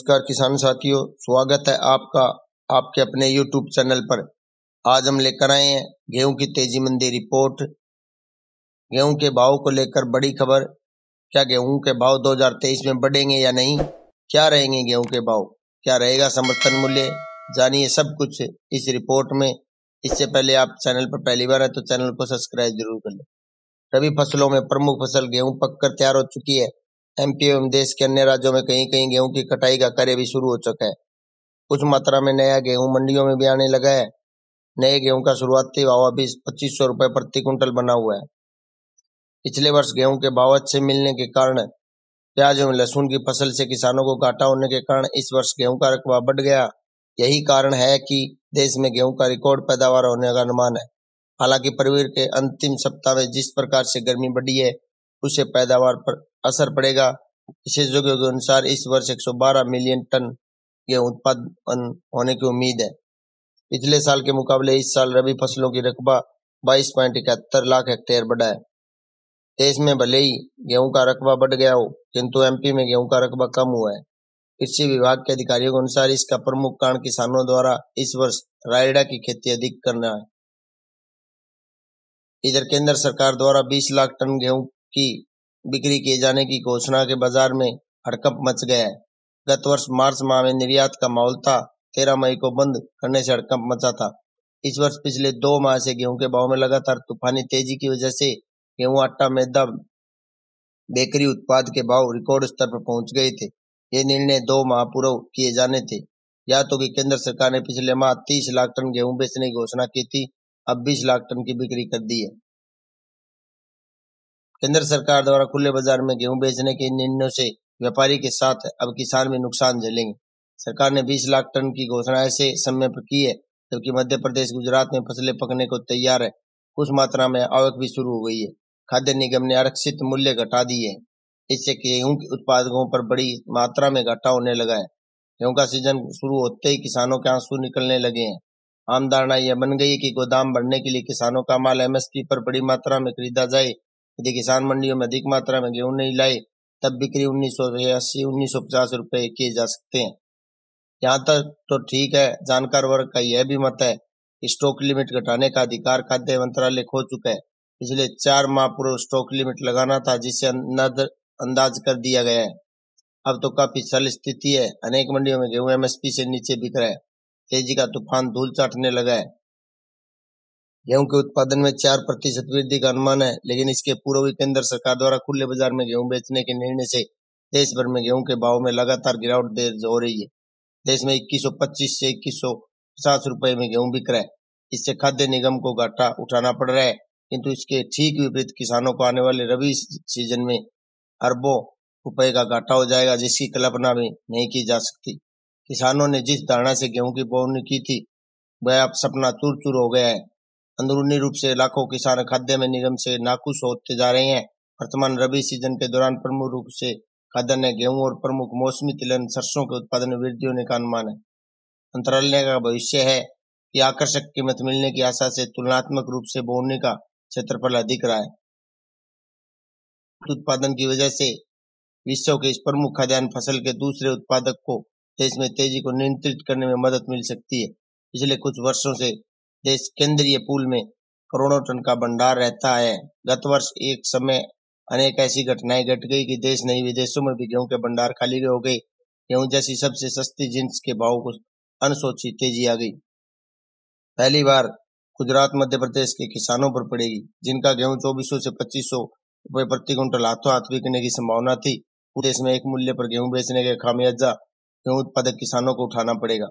नमस्कार किसान साथियों, स्वागत है आपका आपके अपने YouTube चैनल पर। आज हम लेकर आए हैं गेहूं की तेजी मंदी रिपोर्ट। गेहूं के भाव को लेकर बड़ी खबर। क्या गेहूं के भाव 2023 में बढ़ेंगे या नहीं? क्या रहेंगे गेहूं के भाव? क्या रहेगा समर्थन मूल्य? जानिए सब कुछ इस रिपोर्ट में। इससे पहले आप चैनल पर पहली बार है तो चैनल को सब्सक्राइब जरूर कर लें। रबी फसलों में प्रमुख फसल गेहूं पककर तैयार हो चुकी है। एमपी एवं देश के अन्य राज्यों में कहीं कहीं गेहूं की कटाई का कार्य भी शुरू हो चुका है। कुछ मात्रा में नया गेहूं मंडियों में भी आने लगा है। नए गेहूं का शुरुआती भाव अभी 2500 रुपए प्रति क्विंटल बना हुआ है। पिछले वर्ष गेहूं के भाव अच्छे मिलने के कारण प्याज एवं लहसुन की फसल से किसानों को घाटा होने के कारण इस वर्ष गेहूं का रकबा बढ़ गया। यही कारण है कि देश में गेहूं का रिकॉर्ड पैदावार होने का अनुमान है। हालांकि फरवरी के अंतिम सप्ताह में जिस प्रकार से गर्मी बढ़ी है उससे पैदावार पर असर पड़ेगा। विशेषज्ञों के अनुसार इस वर्ष 112 मिलियन टन गेहूं उत्पादन होने की उम्मीद है। पिछले साल के मुकाबले इस साल रबी फसलों की रकबा 22.71 लाख हेक्टेयर बढ़ा है। देश में भले ही गेहूं का रकबा बढ़ गया हो, किंतु एमपी में गेहूं का रकबा कम हुआ है। कृषि विभाग के अधिकारियों के अनुसार इसका प्रमुख कारण किसानों द्वारा इस वर्ष रायडा की खेती अधिक करना है। इधर केंद्र सरकार द्वारा 20 लाख टन गेहूं की बिक्री किए जाने की घोषणा के बाजार में हड़कंप मच गया है। गत वर्ष मार्च माह में निर्यात का माहौल था। 13 मई को बंद करने से हड़कंप मचा था। इस वर्ष पिछले 2 माह से गेहूं के भाव में लगातार तूफानी तेजी की वजह से गेहूं, आटा, मैदा, बेकरी उत्पाद के भाव रिकॉर्ड स्तर पर पहुंच गए थे। ये निर्णय 2 माह पूर्व किए जाने थे। या तो कि केंद्र सरकार ने पिछले माह 30 लाख टन गेहूं बेचने की घोषणा की थी, अब 20 लाख टन की बिक्री कर दी है। केंद्र सरकार द्वारा खुले बाजार में गेहूं बेचने के निर्णयों से व्यापारी के साथ अब किसान भी नुकसान झेलेंगे। सरकार ने 20 लाख टन की घोषणा ऐसे समय पर की है जबकि मध्य प्रदेश, गुजरात में फसलें पकने को तैयार है। कुछ मात्रा में आवक भी शुरू हो गई है। खाद्य निगम ने आरक्षित मूल्य घटा दिए हैं। इससे गेहूं के उत्पादकों पर बड़ी मात्रा में घाटा होने लगा है। गेहूं का सीजन शुरू होते ही किसानों के आंसू निकलने लगे हैं। आम धारणा यह बन गई है कि गोदाम भरने के लिए किसानों का माल एमएसपी पर बड़ी मात्रा में खरीदा जाए। यदि किसान मंडियों में अधिक मात्रा में गेहूं नहीं लाए तब बिक्री 1980 1950 रुपए किए जा सकते हैं। यहाँ तक तो ठीक है। जानकार वर्ग का यह भी मत है कि स्टॉक लिमिट घटाने का अधिकार खाद्य मंत्रालय खो चुका है। पिछले 4 माह पूर्व स्टॉक लिमिट लगाना था जिसे अंदाज कर दिया गया है। अब तो काफी सरल स्थिति है। अनेक मंडियों में गेहूं एमएसपी से नीचे बिक रहा है। तेजी का तूफान धूल चाटने लगा है। गेहूं के उत्पादन में 4% वृद्धि का अनुमान है, लेकिन इसके पूर्व ही केंद्र सरकार द्वारा खुले बाजार में गेहूं बेचने के निर्णय से देश भर में गेहूं के भाव में लगातार गिरावट दर्ज हो रही है। देश में 2125 से 2150 रुपए में गेहूं बिक रहा है। इससे खाद्य निगम को घाटा उठाना पड़ रहा है, किंतु इसके ठीक विपरीत किसानों को आने वाले रबी सीजन में अरबों रुपए का घाटा हो जाएगा, जिसकी कल्पना भी नहीं की जा सकती। किसानों ने जिस धारणा से गेहूं की बोवनी की थी वह अब सपना चूर चूर हो गया है। अंदरूनी रूप से लाखों किसान खाद्य में निगम से नाखुश होते जा रहे हैं। वर्तमान रबी सीजन के दौरान प्रमुख रूप से खाद्यान्न गेहूं और प्रमुख मौसमी तिलहन सरसों के उत्पादन में वृद्धि होने का अनुमान है। मंत्रालय का भविष्य है कि आकर्षक कीमत मिलने की आशा से तुलनात्मक रूप से बोवनी का क्षेत्रफल अधिक रहा है। उत्पादन की वजह से विश्व के इस प्रमुख खाद्यान्न फसल के दूसरे उत्पादक को देश में तेजी को नियंत्रित करने में मदद मिल सकती है। पिछले कुछ वर्षों से देश केंद्रीय पूल में करोड़ों टन का भंडार रहता है। गत वर्ष एक समय अनेक ऐसी घटनाएं घट गई कि देश नहीं विदेशों में भी गेहूं के भंडार खाली हो गए। गेहूं जैसी सबसे सस्ती जिन्स के भाव को अनसोची तेजी आ गई। पहली बार गुजरात, मध्य प्रदेश के किसानों पर पड़ेगी, जिनका गेहूं 2400 से 2500 रुपए प्रति क्विंटल हाथों हाथ बिकने की संभावना थी। पूरे देश में एक मूल्य पर गेहूं बेचने के खामियाजा गेहूं उत्पादक किसानों को उठाना पड़ेगा।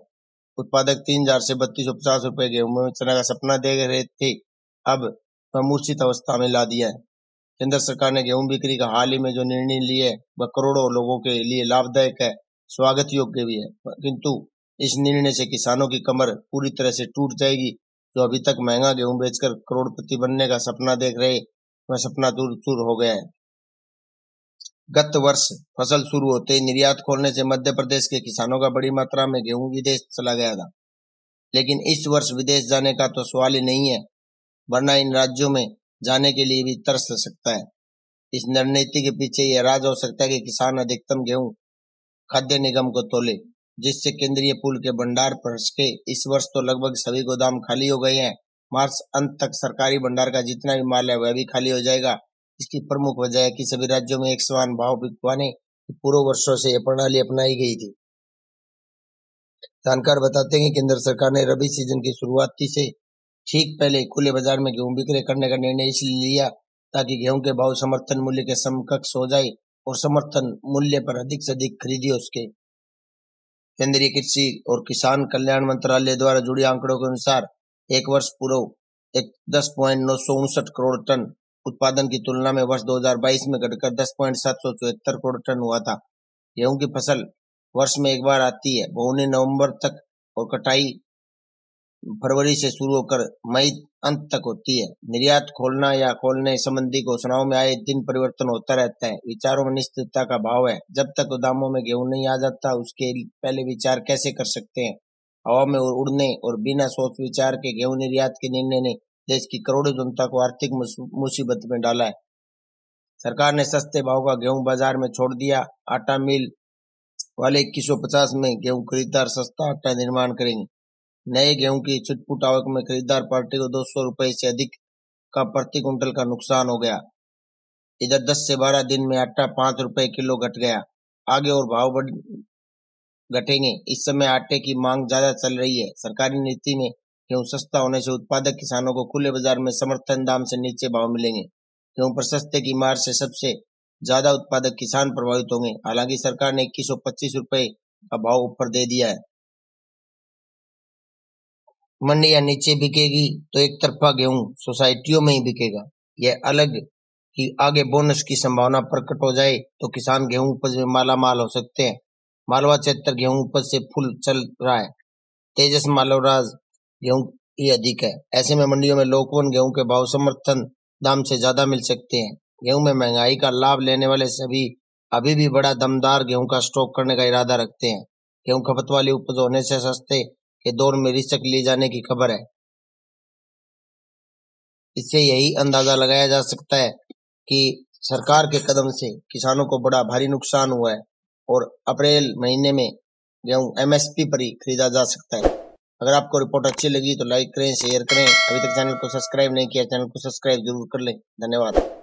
उत्पादक 3000 से 3250 रुपए गेहूं बेचने का सपना देख रहे थे, अब वह मूर्छित अवस्था में ला दिया है। केंद्र सरकार ने गेहूं बिक्री का हाल ही में जो निर्णय लिए है वह करोड़ों लोगों के लिए लाभदायक है, स्वागत योग्य भी है, किंतु इस निर्णय से किसानों की कमर पूरी तरह से टूट जाएगी। जो अभी तक महंगा गेहूं बेचकर करोड़पति बनने का सपना देख रहे, वह सपना दूर दूर हो गया है। गत वर्ष फसल शुरू होते ही निर्यात खोलने से मध्य प्रदेश के किसानों का बड़ी मात्रा में गेहूं विदेश चला गया था, लेकिन इस वर्ष विदेश जाने का तो सवाल ही नहीं है, वरना इन राज्यों में जाने के लिए भी तरस सकता है। इस रणनीति के पीछे यह राज हो सकता है कि किसान अधिकतम गेहूं खाद्य निगम को तोले, जिससे केंद्रीय पूल के भंडार पर सके। इस वर्ष तो लगभग सभी गोदाम खाली हो गए हैं। मार्च अंत तक सरकारी भंडार का जितना भी माल है वह भी खाली हो जाएगा। इसकी प्रमुख वजह है कि सभी राज्यों में एक समान भाव बिकवाने की पूर्व वर्षों से यह प्रणाली अपनाई गई थी। जानकार बताते हैं कि केंद्र सरकार ने रबी सीजन की शुरुआती से ठीक पहले खुले बाजार में गेहूं विक्रय करने का निर्णय इसलिए लिया ताकि गेहूं के भाव समर्थन मूल्य के समकक्ष हो जाए और समर्थन मूल्य पर अधिक से अधिक खरीदी हो सके। केंद्रीय कृषि और किसान कल्याण मंत्रालय द्वारा जुड़े आंकड़ों के अनुसार एक वर्ष पूर्व 10.959 करोड़ टन उत्पादन की तुलना में वर्ष 2022 में घटकर 10.774 करोड़ टन हुआ था। गेहूं की फसल वर्ष में एक बार आती है। बोने नवंबर तक और कटाई फरवरी से शुरू होकर मई अंत तक होती है। निर्यात खोलना या खोलने संबंधी घोषणाओं में आए दिन परिवर्तन होता रहता है। विचारों में निश्चितता का भाव है। जब तक गोदामों में गेहूं नहीं आ जाता उसके पहले विचार कैसे कर सकते हैं। हवा में उड़ने और बिना सोच विचार के गेहूं निर्यात के निर्णय ने देश की करोड़ों जनता को आर्थिक मुसीबत में डाला है। सरकार ने सस्ते भाव का गेहूं बाजार में छोड़ दिया। आटा मिल वाले 2150 में गेहूं खरीदार सस्ता आटा निर्माण करेंगे। नए गेहूं की छुटपुट आवक में खरीदार पार्टी को 200 रुपए से अधिक का प्रति कुंटल का नुकसान हो गया। इधर 10 से 12 दिन में आटा 5 रुपए किलो घट गया। आगे और भाव घटेंगे। इस समय आटे की मांग ज्यादा चल रही है। सरकारी नीति में गेहूं सस्ता होने से उत्पादक किसानों को खुले बाजार में समर्थन दाम से नीचे भाव मिलेंगे। गेहूं पर सस्ते की मार से सबसे ज्यादा उत्पादक किसान प्रभावित होंगे। हालांकि सरकार ने 2125 रुपए का भाव ऊपर दे दिया है। मंडियां नीचे बिकेगी तो एक तरफा गेहूं सोसाइटियों में ही बिकेगा। यह अलग कि आगे बोनस की संभावना प्रकट हो जाए तो किसान गेहूं उपज में माला माल हो सकते हैं। मालवा क्षेत्र गेहूं उपज से फुल चल रहा है। तेजस मालवराज गेहूं ही अधिक है। ऐसे में मंडियों में लोकवन गेहूं के भाव समर्थन दाम से ज्यादा मिल सकते हैं। गेहूं में महंगाई का लाभ लेने वाले सभी अभी भी बड़ा दमदार गेहूं का स्टॉक करने का इरादा रखते हैं। गेहूं खपत वाली उपज होने से सस्ते के दौर में रिस्क लिए जाने की खबर है। इससे यही अंदाजा लगाया जा सकता है कि सरकार के कदम से किसानों को बड़ा भारी नुकसान हुआ है और अप्रैल महीने में गेहूं एमएसपी पर ही खरीदा जा सकता है। अगर आपको रिपोर्ट अच्छी लगी तो लाइक करें, शेयर करें। अभी तक चैनल को सब्सक्राइब नहीं किया, चैनल को सब्सक्राइब जरूर कर लें। धन्यवाद।